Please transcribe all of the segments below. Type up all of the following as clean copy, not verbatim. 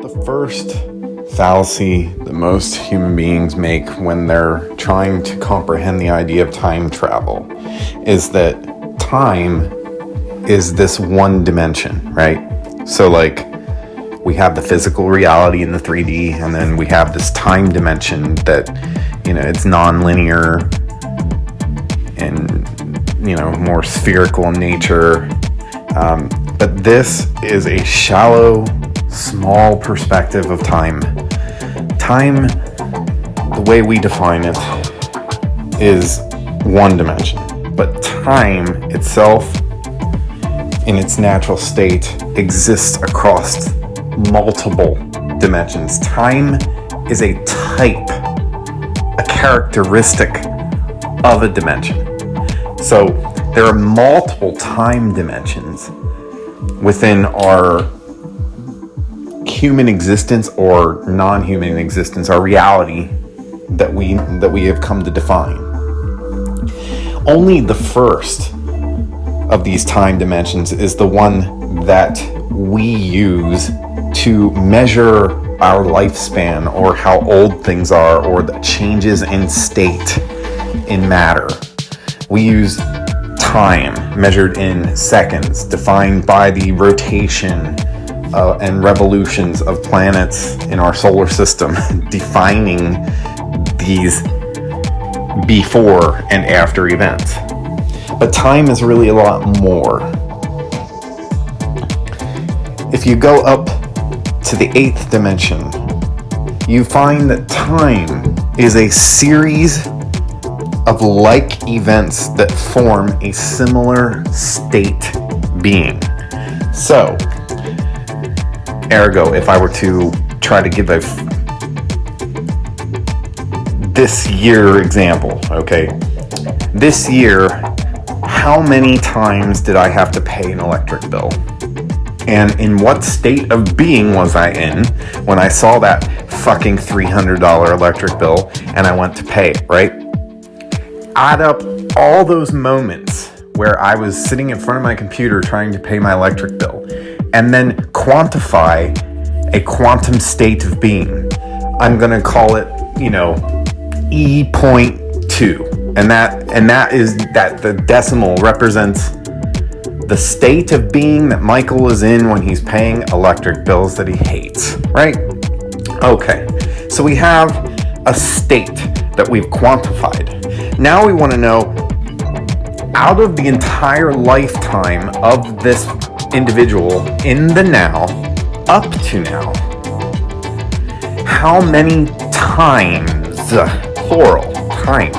The first fallacy that most human beings make when they're trying to comprehend the idea of time travel is that time is this one dimension, right? So like we have the physical reality in the 3D, and then we have this time dimension that, you know, it's non-linear and, you know, more spherical in nature. But this is a shallow, small perspective of time. Time, the way we define it, is one dimension. But time itself, in its natural state, exists across multiple dimensions. Time is a type, a characteristic of a dimension. So there are multiple time dimensions within our human existence or non-human existence, our reality that we have come to define. Only the first of these time dimensions is the one that we use to measure our lifespan, or how old things are, or the changes in state in matter. We use time measured in seconds, defined by the rotation and revolutions of planets in our solar system, defining these before and after events. But time is really a lot more. If you go up to the 8th dimension, you find that time is a series of like events that form a similar state being. So, ergo, if I were to try to give this year example, okay? This year, how many times did I have to pay an electric bill? And in what state of being was I in when I saw that fucking $300 electric bill and I went to pay it, right? Add up all those moments where I was sitting in front of my computer trying to pay my electric bill, and then quantify a quantum state of being. I'm gonna call it, you know, E.2, and that is that the decimal represents the state of being that Michael is in when he's paying electric bills that he hates, right? Okay, so we have a state that we've quantified. Now we want to know, out of the entire lifetime of this individual in the now, up to now, how many times, plural times,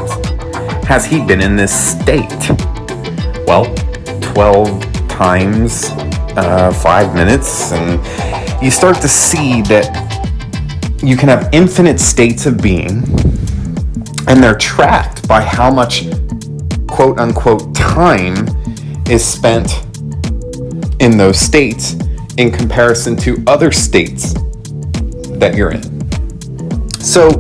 has he been in this state? Well, 12 times 5 minutes, and you start to see that you can have infinite states of being, and they're tracked by how much quote-unquote time is spent in those states in comparison to other states that you're in. So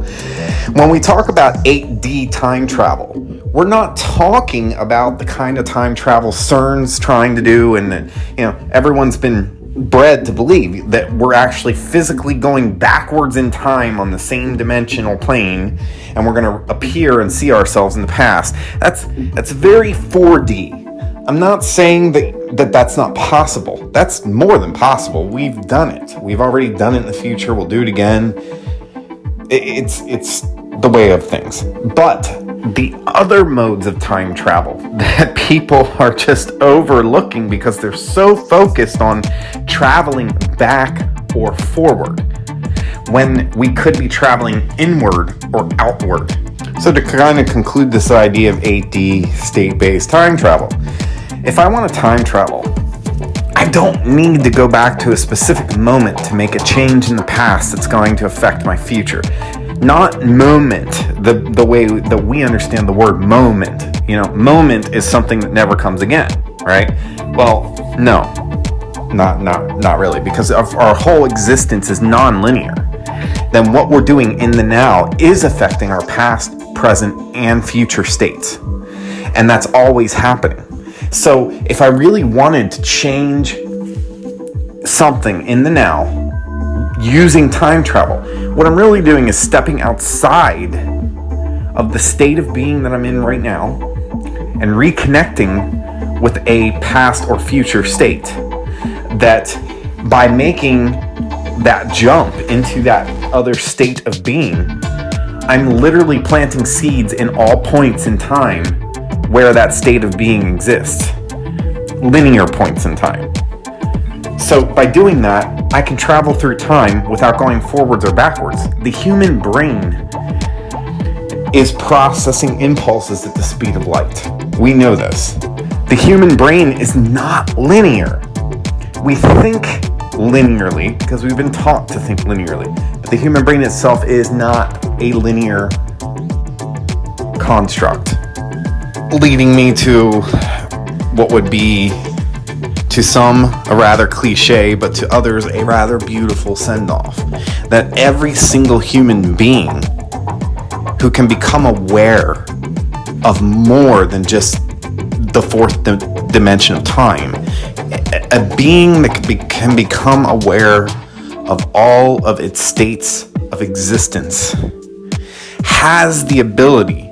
when we talk about 8D time travel, we're not talking about the kind of time travel CERN's trying to do, and that, you know, everyone's been bred to believe that we're actually physically going backwards in time on the same dimensional plane, and we're going to appear and see ourselves in the past. That's very 4D. I'm not saying that that's not possible. That's more than possible. We've done it. We've already done it in the future. We'll do it again. It's the way of things. But the other modes of time travel that people are just overlooking because they're so focused on traveling back or forward, when we could be traveling inward or outward. So to kind of conclude this idea of 8D state-based time travel, if I want to time travel, I don't need to go back to a specific moment to make a change in the past that's going to affect my future. Not moment, the way that we understand the word moment. You know, moment is something that never comes again, right? Well, no, not really, because our whole existence is non-linear. Then what we're doing in the now is affecting our past, present, and future states. And that's always happening. So if I really wanted to change something in the now, using time travel. What I'm really doing is stepping outside of the state of being that I'm in right now and reconnecting with a past or future state. That by making that jump into that other state of being, I'm literally planting seeds in all points in time where that state of being exists. Linear points in time. So by doing that, I can travel through time without going forwards or backwards. The human brain is processing impulses at the speed of light. We know this. The human brain is not linear. We think linearly because we've been taught to think linearly, but the human brain itself is not a linear construct, leading me to what would be, to some, a rather cliche, but to others, a rather beautiful send-off. That every single human being who can become aware of more than just the fourth dimension of time, a being that can become aware of all of its states of existence, has the ability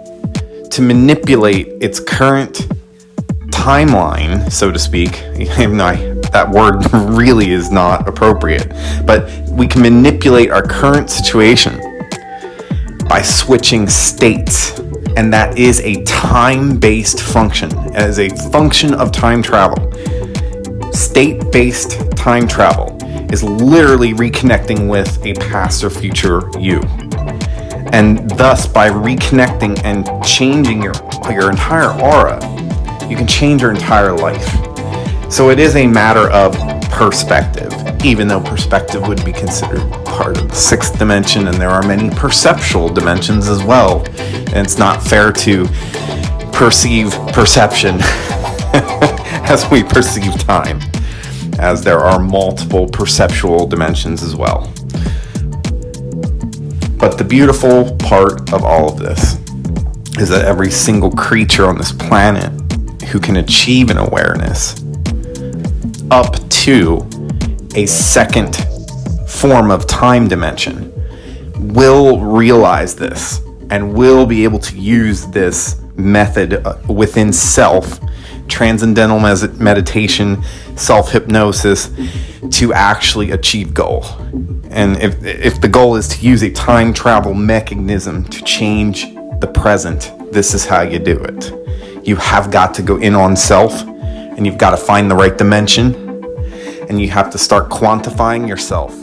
to manipulate its current timeline, so to speak. Even though that word really is not appropriate, but we can manipulate our current situation by switching states, and that is a time-based function, as a function of time travel. State-based time travel is literally reconnecting with a past or future you. And thus, by reconnecting and changing your entire aura, you can change your entire life. So it is a matter of perspective, even though perspective would be considered part of the sixth dimension, and there are many perceptual dimensions as well. And it's not fair to perceive perception as we perceive time, as there are multiple perceptual dimensions as well. But the beautiful part of all of this is that every single creature on this planet who can achieve an awareness up to a second form of time dimension will realize this and will be able to use this method within self, transcendental meditation, self-hypnosis, to actually achieve goal. And if the goal is to use a time travel mechanism to change the present, this is how you do it. You have got to go in on self, and you've got to find the right dimension, and you have to start quantifying yourself